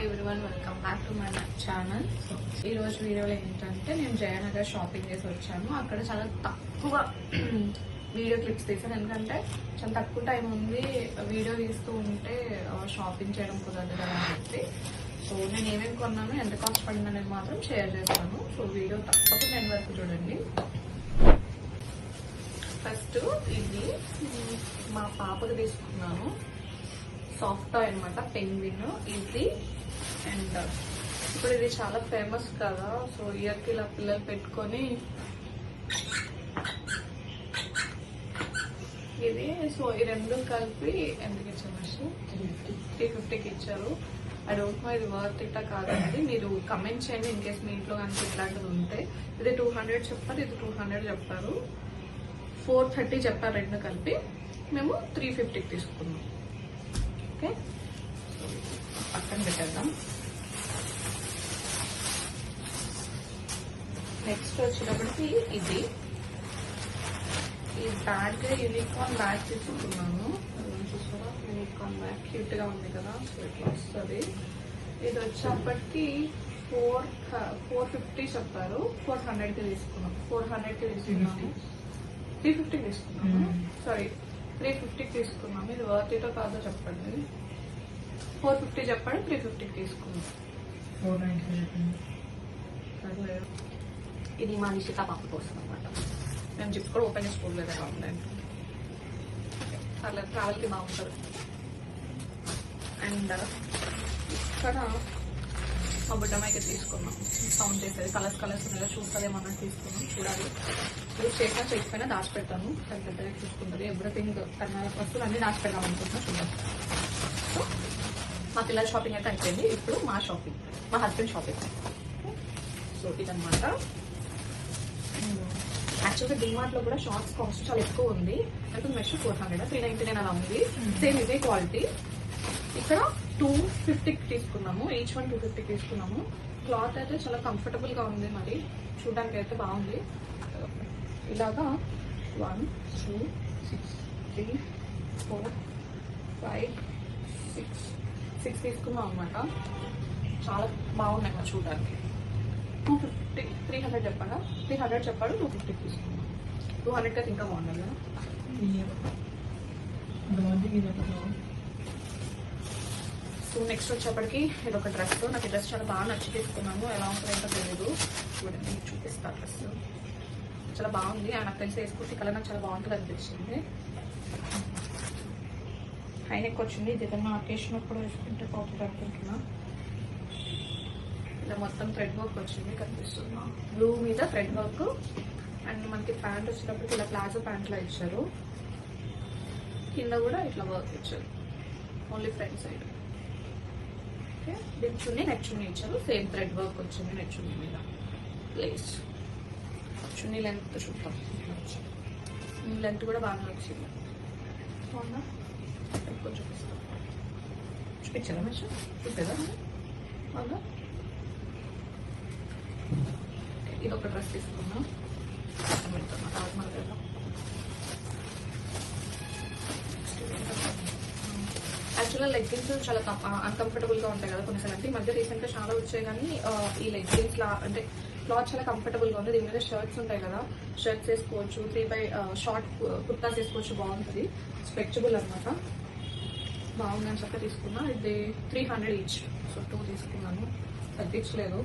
Hi everyone, welcome back to my channel. ఈ రోజు వీడియోలో ఏంటంటే నేను జయనగర్ షాపింగ్ చేసి వచ్చాను. అక్కడ చాలా తక్కువ వీడియో క్లిప్స్ తీసాను, ఎందుకంటే చాలా తక్కువ టైం ఉంది. వీడియో తీస్తూ ఉంటే షాపింగ్ చేయడం కుదరదు కదా అని చెప్పి. సో నేను ఏమేమి కొన్నాను, ఎంత కాస్ట్ పడింది అనేది మాత్రం షేర్ చేస్తాను. సో వీడియో తప్పకుండా ఎండ్ వరకు చూడండి. ఫస్ట్ ఇది మా పాపకు తీసుకున్నాను, సాఫ్ట్ టాయ్ అనమాట, పెంగ్విన్ ఇది. అండ్ ఇప్పుడు ఇది చాలా ఫేమస్ కదా, సో ఇయర్కి ఇలా పిల్లలు పెట్టుకొని ఇది. సో ఈ రెండు కలిపి ఎందుకు ఇచ్చారు? 350కి ఇచ్చారు. ఐ డోంట్ నో ఇది వర్త్ ఇట్టా కాదండి. మీరు కమెంట్ చేయండి ఇన్ కేస్ మీ ఇంట్లో కనుక ఇట్లాంటిది ఉంటే. ఇది 200 చెప్పారు, ఇది 200 చెప్పారు, 430 చెప్పారు. రెండు కలిపి మేము 350కి తీసుకున్నాం. ఓకే, పక్కన పెట్టేద్దాం. నెక్స్ట్ వచ్చేటప్పటికి ఇది ఈ బ్యాగ్, యూనికార్న్ బ్యాగ్ తీసుకున్నాను. చూసారా, యూనికార్న్ బ్యాగ్ క్యూట్ గా ఉంది కదా, సో ఇట్లా వస్తుంది. ఇది వచ్చేప్పటికి 450 చెప్పారు, 400కి తీసుకున్నాం. 400కి తీసుకున్నాము, 350కి తీసుకున్నాము. సారీ, 350కి తీసుకున్నాము. ఇది వర్త్ ఇటో కాదో చెప్పండి. 450 చెప్పాడు, 350కి తీసుకున్నాం. ఇది మా నిషిత పాప కోసం అనమాట. మేము జిప్ కూడా ఓపెన్ చేసుకోలేదు ఆన్లైన్. అలా ట్రావెల్కి బాగుంటుంది. అండ్ ఇక్కడ మా బుడ్డమ్మాయికి తీసుకున్నాం, సౌండ్ చేసేది, కలర్స్ ఉన్నాయో చూస్తుందేమన్నా తీసుకున్నాం. చూడాలి, యూజ్ చేసినా చేయకపోయినా దాచిపెడతాను. పెద్ద పెద్దగా చూసుకుంటుంది. ఎవ్రీథింగ్ కన్నా వస్తువులు అన్నీ దాచిపెడదాం అనుకుంటున్నా, చూద్దాం. సో మా పిల్లల షాపింగ్ అయితే అయిపోయింది. ఇప్పుడు మా షాపింగ్, మా హస్బెండ్ షాపింగ్. సో ఇదనమాట. యాక్చువల్గా డిమార్ట్ లో కూడా షార్ట్స్ కాస్ట్ చాలా ఎక్కువ ఉంది. అంటే మెష్ 400, 399 అలా ఉంది. సేమ్ ఇదే క్వాలిటీ. ఇక్కడ 250కి తీసుకున్నాము, ఈచ్ వన్ 250కి తీసుకున్నాము. క్లాత్ అయితే చాలా కంఫర్టబుల్ గా ఉంది, మరి చూడడానికి అయితే బాగుంది. ఇలాగా 1 2 6 3 4 5 6 తీసుకున్నాం అనమాట. చాలా బాగున్నాయి మరి చూడడానికి. 250, 300 చెప్పాడా? 300 చెప్పాడు, 250 తీసుకున్నాం. 200 అయితే ఇంకా బాగుంటుంది కదా. సో నెక్స్ట్ వచ్చేప్పటికి ఇది ఒక డ్రెస్. నాకు ఈ డ్రెస్ చాలా బాగా నచ్చి తీసుకున్నాను. ఎలా ఉంటుందో ఏంటో తెలియదు, చూడండి చూపిస్తా. డ్రెస్ చాలా బాగుంది. నాకు తెలిసి వేసుకుంటే కలర్ నాకు చాలా బాగుంటుంది అనిపించింది. హై నెక్ వచ్చింది. ఇది ఏదైనా అకేషన్ అప్పుడు వేసుకుంటే బాగుంటుంది అనుకుంటున్నా. ఇలా మొత్తం థ్రెడ్ వర్క్ వచ్చింది, కనిపిస్తుందా? బ్లూ మీద థ్రెడ్ వర్క్. అండ్ మనకి ప్యాంట్ వచ్చేటప్పటికి ఇలా ప్లాజో ప్యాంట్లో ఇచ్చారు. కింద కూడా ఇట్లా వర్క్ ఇచ్చారు, ఓన్లీ ఫ్రంట్ సైడ్. ఓకే, దీని చున్నీ, నెక్ చున్నీ ఇచ్చారు. సేమ్ థ్రెడ్ వర్క్ వచ్చింది నెక్ చున్నీ మీద. లేస్ చున్నీ లెంత్ చూద్దాం. లెంత్ కూడా బాగా వచ్చింది. అవునా, ఎక్కువ చూపిస్తాం. చూపించారా మెష్? చూపేదా? అవునా, ఇది ఒక డ్రెస్ తీసుకున్నాం. యాక్చువల్గా లెగ్గిన్స్ చాలా అన్కంఫర్టబుల్ గా ఉంటాయి కదా కొన్నిసార్లు. అంటే ఈ మధ్య రీసెంట్ గా చాలా వచ్చాయి, కానీ ఈ లెగ్గిన్స్ లా అంటే క్లాత్ చాలా కంఫర్టబుల్ గా ఉంది. దీని మీద షర్ట్స్ ఉంటాయి కదా, షర్ట్స్ వేసుకోవచ్చు. 3/4 షార్ట్ కుర్తాస్ వేసుకోవచ్చు, బాగుంటుంది. స్ట్రెచబుల్ అనమాట, బాగుందని చెప్పి తీసుకున్నా. ఇది 300 ఈచ్. సో 2 తీసుకున్నాను, తగ్గించలేదు.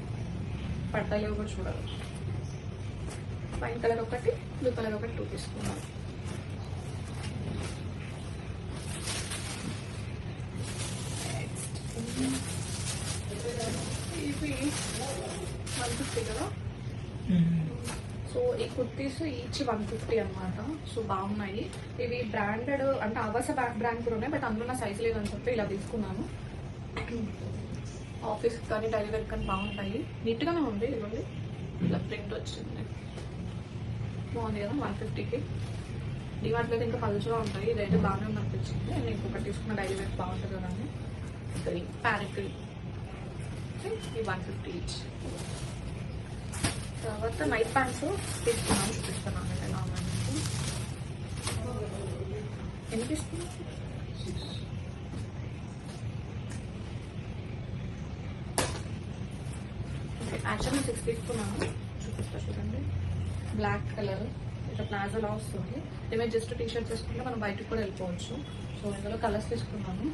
పడతలేవు కూడా చూడాలి. వైన్ కలర్ ఒకటి, బ్లూ కలర్ ఒకటి 2 తీసుకున్నాను. ఇవి 150 కదా. సో ఈ కుర్తీస్ ఈచ్ 150 అనమాట. సో బాగున్నాయి. ఇవి బ్రాండెడ్, అంటే ఆవాస బ్రాండ్ కూడా ఉన్నాయి, బట్ అందులో నా సైజ్ లేదని చెప్పి ఇలా తీసుకున్నాను. ఆఫీస్ కానీ డైలీ వేర్ కానీ బాగుంటాయి. నీట్గానే ఉంది. ఇదిగోండి, ఇలా ప్రింట్ వచ్చింది, బాగుంది కదా. 150కి. డిమార్ట్లో అయితే ఇంకా పలుచుగా ఉంటాయి, ఇదైతే బాగానే ఉంది అనిపించింది. నేను ఇంకొకటి తీసుకున్న డైలీ వేర్ బాగుంటుంది కదా అని. Green, parrot green. ఈ 150 ఈచ్. తర్వాత నైట్ ప్యాంట్స్ తీసుకున్నాను, చూపిస్తున్నాను ఎలా ఉన్నాయి. ఎన్ని తీసుకున్నాను? యాక్చువల్లీ 6 తీసుకున్నాను, చూపిస్తా చూడండి. బ్లాక్ కలర్ ఇట్లా ప్లాజోలా వస్తుంది. ఏమైనా జస్ట్ టీ షర్ట్ తీసుకుంటే మనం బయటకు కూడా వెళ్ళిపోవచ్చు. సో ఇందులో కలర్స్ తీసుకున్నాను.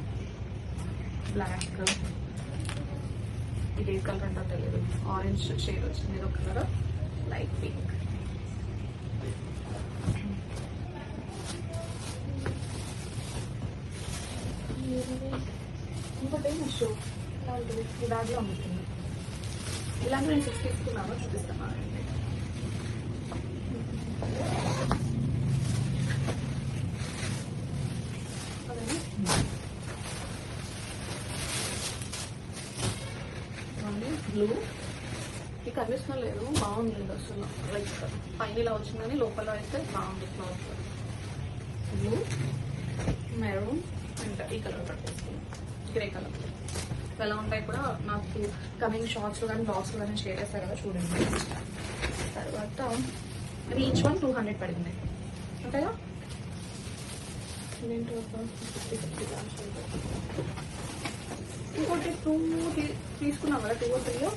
బ్లాక్, ఇది ఏ కలర్ అంటో తెలియదు, ఆరెంజ్ షేడ్ వచ్చింది. ఇది ఒక కలర్, లైట్ పింక్. ఇంకోటి షూ ఇలా ఉంటుంది, ఈ బ్యాగ్లో ఉంటుంది. ఇలాంటి నేను 6 తీసుకున్నాను, చూపిస్తాను. బ్లూ, ఈ కనిపిస్తున్నా లేదు, బాగుంది అసలు. లైక్ పైన ఇలా వచ్చిందని లోపల అయితే బాగుంది క్లాత్. బ్లూ, మెరూన్ అండ్ ఈ కలర్ పట్టేస్తుంది, గ్రే కలర్. ఎలా ఉంటాయి కూడా నాకు కమింగ్ షార్ట్స్లో కానీ బ్లాగ్స్లో కానీ షేర్ చేస్తారు కదా, చూడండి. తర్వాత అవి ఈచ్ వన్ 200 పడింది. ఓకేగా, ఇంకోటి 2 తీసుకున్నాం కదా, 2 or 3.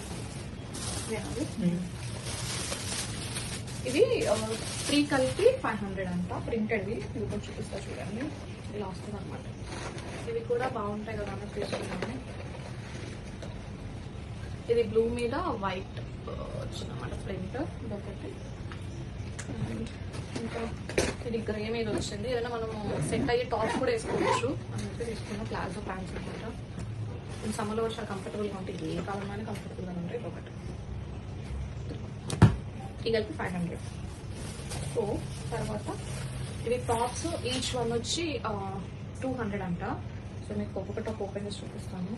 ఇది 3 కలిపి 500 అంట. ప్రింటెడ్వి, ఇది కూడా చూపిస్తా చూడండి. ఇలా వస్తుంది అనమాట. ఇవి కూడా బాగుంటాయి కదా అన్నట్టు తీసుకున్నాము. ఇది బ్లూ మీద వైట్ వచ్చిందన్నమాట ప్రింట్. ఇదొకటి. ఇంకా ఇది గ్రే మీద వచ్చింది. ఏదైనా మనము సెట్ అయ్యే టాప్స్ కూడా వేసుకోవచ్చు అని చెప్పి తీసుకున్న ప్లాజో ప్యాంట్స్ అనమాట. సమ్మర్లో కూడా చాలా కంఫర్టబుల్గా ఉంటాయి, ఏ కాలంలో కంఫర్టబుల్గా ఉంటాయి. ఒకటి ఇది కలిపి 500. సో తర్వాత ఇవి టాప్స్ ఈచ్ వన్ వచ్చి 200 అంట. సో మీకు ఒక్కొక్క టాప్ ఓపెన్ చేసి చూపిస్తాను.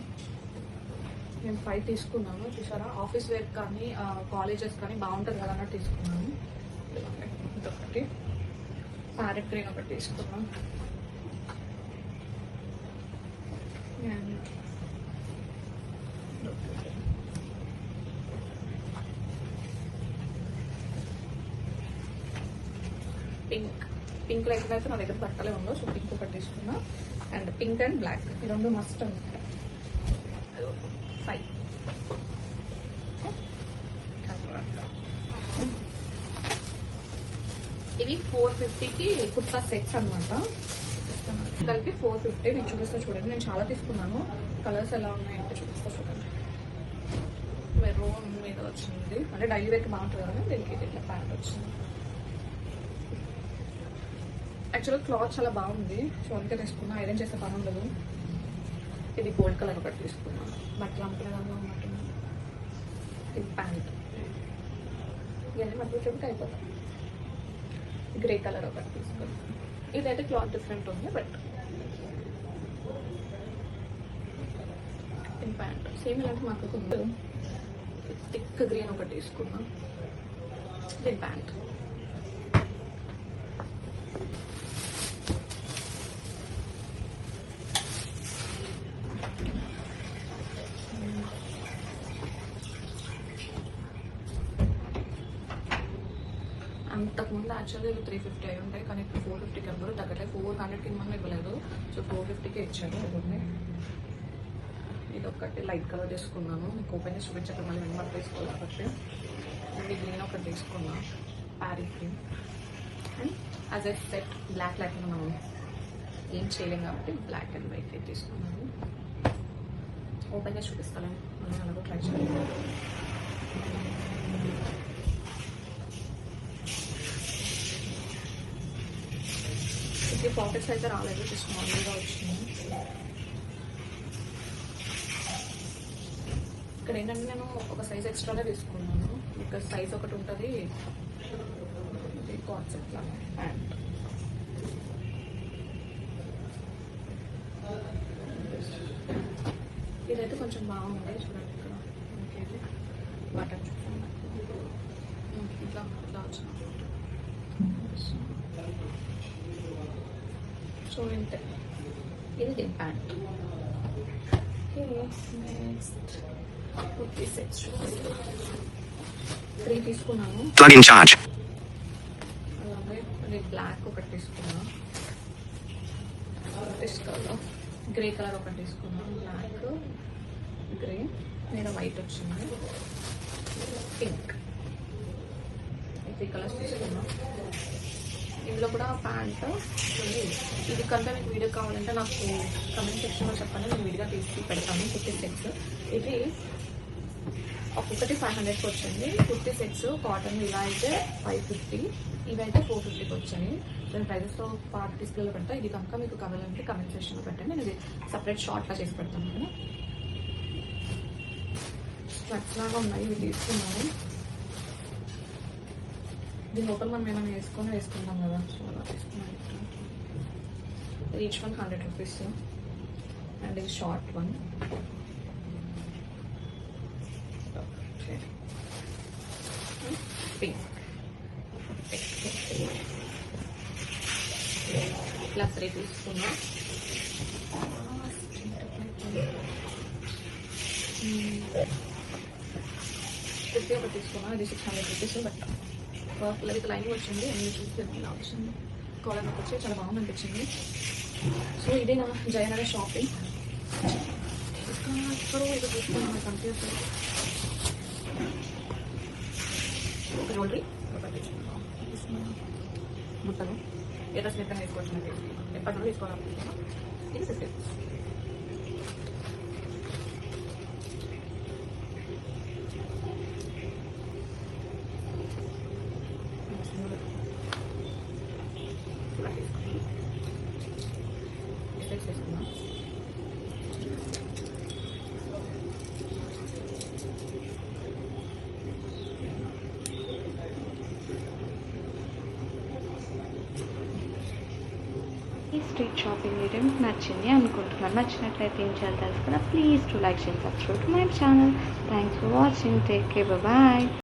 నేను 5 తీసుకున్నాను, చూసారా. ఆఫీస్ వేర్ కానీ కాలేజెస్ కానీ బాగుంటుంది కదా అన్నట్టు తీసుకున్నాను. ఇదొకటి, ప్యారెట్ గ్రీన్ ఒకటి తీసుకున్నాను. పింక్ లైట్ అయితే నా దగ్గర బట్టలే ఉండవు, సో పింక్ ఒకటి తీసుకున్నా. అండ్ పింక్ అండ్ బ్లాక్, ఈ రెండు మస్ట్ అనమాట. 5. ఇవి 450కి కుర్తా సెట్స్ అనమాట. కలిపి 450. నేను చూపిస్తా చూడండి. నేను చాలా తీసుకున్నాను. కలర్స్ ఎలా ఉన్నాయంటే చూపిస్తా చూడండి. మెరూన్ మీద వచ్చింది, అంటే డైలీ వేర్కి బాగుంటుంది కదా, దీనికి ఇట్లా ప్యాంట్ వచ్చింది. యాక్చువల్గా క్లాత్ చాలా బాగుంది, సో అందుకే తీసుకున్నా. ఐరన్ చేసే పని ఉండదు. ఇది గోల్డ్ కలర్ ఒకటి తీసుకున్నాను, బట్టలు అమ్ముకునేదాన్ని ఉన్నట్టున్నా. ఇది ప్యాంట్, ఇవన్నీ మధ్య చెప్తే అయిపోతాయి. గ్రే కలర్ ఒకటి తీసుకున్నాను. ఇదైతే క్లాత్ డిఫరెంట్ ఉంది, బట్ ఇది ప్యాంట్ సేమ్ ఇలాంటి మాకు ఉంది. థిక్ గ్రీన్ ఒకటి తీసుకున్నాను. ఇది ప్యాంట్. అంతకుముందు యాక్చువల్లీ ఇవి 350 అయి ఉంటాయి, కానీ ఇప్పుడు 450కి ఎవరు తగ్గట్లేదు. 400కి మనం ఇవ్వలేదు, సో 450కే ఇచ్చాను. ఇవన్నీ ఇది ఒకటి లైట్ కలర్ తీసుకున్నాను. మీకు ఓపెన్ చేసి చూపించాక మళ్ళీ వెనమాట తీసుకోవాలి కాబట్టి. ఇది గ్రీన్ ఒకటి తీసుకున్నాను, parrot green. And as a set black లేకుండా మనం ఏం చేయలేం కాబట్టి బ్లాక్ అండ్ వైట్ తీసుకున్నాను. ఓపెన్ చేసి చూపిస్తాను, మళ్ళీ అలాగో ట్రై చేయాలి. ఇది పాకెట్స్ అయితే రాలేదు, జస్ట్ నార్మల్గా వచ్చింది. ఇక్కడ ఏంటంటే నేను ఒక సైజ్ ఎక్స్ట్రాగా తీసుకున్నాను. ఇక్కడ సైజ్ ఒకటి ఉంటుంది, ఇది కాన్సెప్ట్ లాగా ప్యాంట్. ఇదైతే కొంచెం బాగుంది, చూడండి. ఇక్కడ ఇంకేది బటన్ చూడండి, ఇట్లా ఇట్లా వచ్చిన చూడండి. ఇది దీని ప్యాంట్. నెక్స్ట్ కుర్తీ సెట్స్ 3 తీసుకున్నాను. అలాగే ఇది బ్లాక్ ఒకటి తీసుకున్నాను, కలర్ గ్రే కలర్ ఒకటి తీసుకున్నాను. బ్లాక్ గ్రే మీద వైట్ వచ్చింది. పింక్. ఈ 3 కలర్స్ తీసుకున్నాం. ఇందులో కూడా ప్యాంట్ ఉంది. ఇది కనుక మీకు వీడియో కావాలంటే నాకు కమెంట్ సెక్షన్లో చెప్పండి, నేను వీడియోగా తీసి పెడతాను. కుర్తీ సెట్స్ ఇది ఒక్కొక్కటి 500కి వచ్చింది. కుర్తీ సెట్స్ కాటన్ ఇలా అయితే 550, ఇవైతే 450కి వచ్చాయి. నేను ప్రైజెస్లో పార్ట్ డిస్ప్లేలో పెడతా. ఇది కనుక మీకు కావాలంటే కమెంట్ సెక్షన్లో పెట్టండి, నేను ఇది సపరేట్ షార్ట్లా చేసి పెడతాను కదా. స్ట్రక్స్ లాగా ఉన్నాయి, ఇవి తీసుకున్నాను. దీని లోపల మనం ఏమైనా వేసుకుంటాం కదా, సో అలా తీసుకున్నాను. Each one 100 rupees. అండ్ ఇది షార్ట్ వన్. పింక్ ఇలా 3 తీసుకున్నా. కుర్తీ ఒకటి తీసుకున్నా, ఇది 600 రూపీస్. బట్ పిల్లలకి లైనింగ్ వచ్చింది, అన్ని చూస్తే ఇలా వచ్చింది. కాలర్ నాకు వచ్చి చాలా బాగుంది అనిపించింది. సో ఇదే నా జయనగర్ షాపింగ్. ఎక్కడో ఇది తీసుకున్నాను కంప్యూటర్. ఒక జ్యువెలరీ బుట్టలు ఏదో స్నిప్పని వేసుకోవచ్చు. ఎప్పటి నుండి తీసుకోవాలనుకుంటున్నా. ఇది 50 రూపీస్. ఈ స్ట్రీట్ షాపింగ్ వీడియో మీకు నచ్చింది అనుకుంటున్నాను. నచ్చినట్లయితే ఏం చేయాలి తెలుసు కదా, please to like, share, subscribe to my channel. Thanks for watching. Take care, bye.